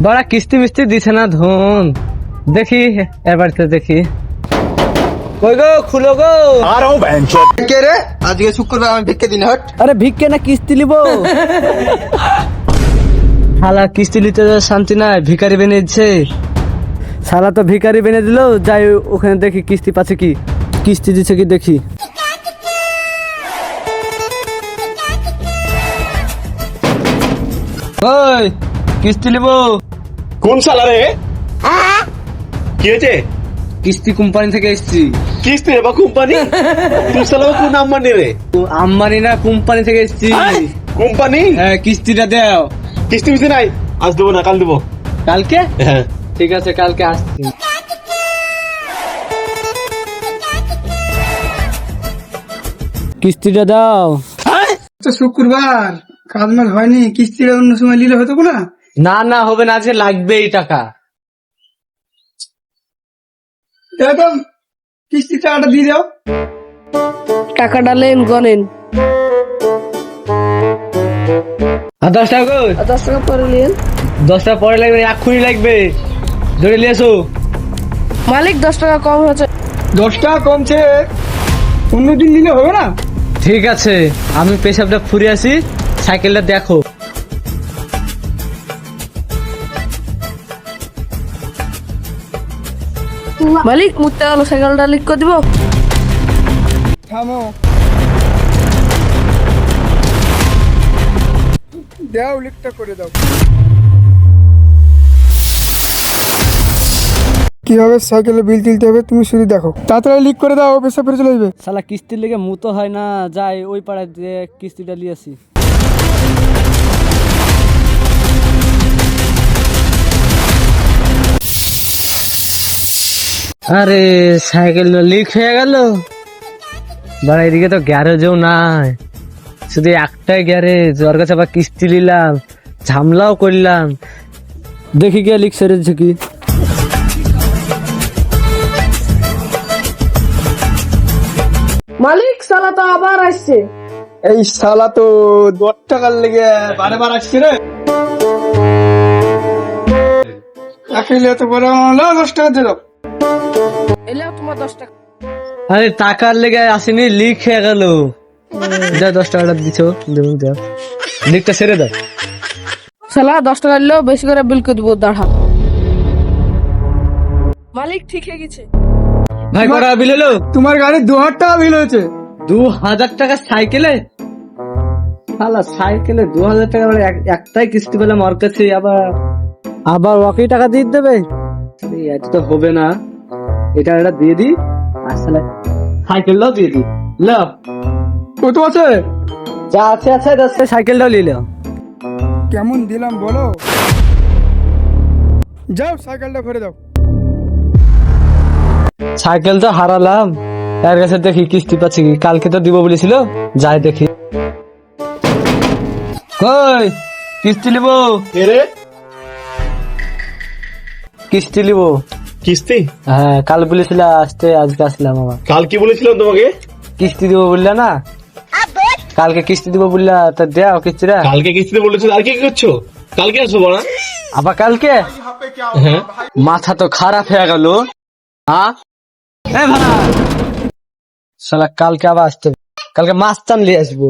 বড়া কিস্তি মিস্তি দিছে না ধন, দেখি এবার তো দেখি। কই গো, খুলো গো। কে রে? আজকে শুক্রবার, আমি ভিক্ষে দিন হট। আরে ভিক্ষে না কিস্তি লিব। শালা কিস্তি নিতে শান্তি নাই, ভিখারি বেনে দিচ্ছে। শালা তো ভিখারি বেনে দিল, যাই ওখানে দেখি কিস্তি পাচ্ছে কি, কিস্তি দিচ্ছে কি দেখি। ওই কিস্তি লিব। কোন শালা রে? কি হয়েছে? কিস্তি কোম্পানি থেকে এসেছি। কিস্তি বা কোম্পানি? তুই শালা কোন আম্বানি রে? আম্বানি না, কোম্পানি থেকে এসেছি। কোম্পানি? হ্যাঁ, কিস্তিটা দাও। কিস্তি মিস্তি নাই, আজ দেবো না, কাল দেবো। কালকে? হ্যাঁ ঠিক আছে, কালকে আসছি। কিস্তিটা দাও। তো শুক্রবার কাজ মাল হয়নি, কিস্তিটা অন্য সময় নিলে হতো না? না না, হবে না, আজকে লাগবে এই টাকা। এরকম কিস্তি টাকাটা দিয়ে দাও। টাকাটা লেন গনেন। আর 10 টাকা কই? 10 টাকা পরে নিন। 10 টাকা পরে লাগবে, এক্ষুনি লাগবে, ধরে নিয়ে এসো। মালিক 10 টাকা কম হয়েছে। 10 টাকা কমছে, অন্যদিন নিলে হবে না? ঠিক আছে, আমি পেশাবটা ফুরে আসি, সাইকেলটা দেখো। মালিক মুতে গেল, সাইকেলটা লিক করে দিব। থামো, দাও লিকটা করে দাও। কিভাবে সাইকেলে বিল তুলতে হবে তুমি শুধু দেখো, তাড়াতাড়ি লিক করে দাও, পেশা করে চলে যাবে। শালা কিস্তির লেগে মুতো হয় না, যাই ওই পাড়ায় দিয়ে কিস্তিটা নিয়ে আসি। আরে সাইকেল লিক হয়ে গেল। বাড়া এদিকে তো গ্যারেজও নাই, শুধু একটাই গ্যারেজ, ওর কাছে আবার কিস্তি নিলাম, ঝামলাও করলাম, দেখি গিয়ে লিক সেরেছে কি। মালিক সালা তো আবার আসছে। এই শালা তো 10 টাকার লেগে বারবার আসছে রে। আসলে তো বড় হলো, 10 টাকা দিয়ে দাও। এলেও তোমার 10 টাকা। আরে টাকার লেগে আসেনি, লিক হয়ে গেল। যা 10 টাকাটা দিছো, দেবো যা, লিকটা সেরে দাও। সালা 10 টাকা নিলেও বেশি করে বিল করে দিব, দাঁড়া। মালিক ঠিক হয়ে গেছে। ভাই কটা বিল এলো? তোমার গাড়ি 2000 টাকা বিল হয়েছে। 2000 টাকা সাইকেলে? শালা সাইকেলে 2000 টাকা, মানে একটাই কিস্তি পেলাম ওর কাছে, আবার ওকে টাকা দিয়ে দেবে? এটা তো হবে না, এটা দিয়ে দি, আসলে সাইকেলটাও দিয়ে দি। লো, কত আছে? যা আছে আছে, সাইকেলটাও নিয়ে নাও। কেমন দিলাম বলো? যাও সাইকেলটা ভরে দাও। সাইকেল তো হারালাম, এর কাছে দেখি কিস্তি পাচ্ছি কি, কালকে তো দিব বলেছিল, যাই দেখি। কই কিস্তি নিব? কে রে? কিস্তি নিব। কিস্তি? হ্যাঁ, কাল বলেছিল আসতে, আজকে আসলাম। আবার কাল কি বলেছিলাম তোমাকে? কিস্তি দিব বললা না, কালকে কিস্তি দিব বললা, তা দেও কিস্তিটা। কালকে কিস্তিতে বলেছিল, আর কি করছো? কালকে আসবো বড়া। আবার কালকে? হ্যাঁ, মাথা তো খারাপ হয়ে গেল। হ্যাঁ শালা, কালকে আবার আসতে হবে, কালকে মাছ টান নিয়ে আসবো।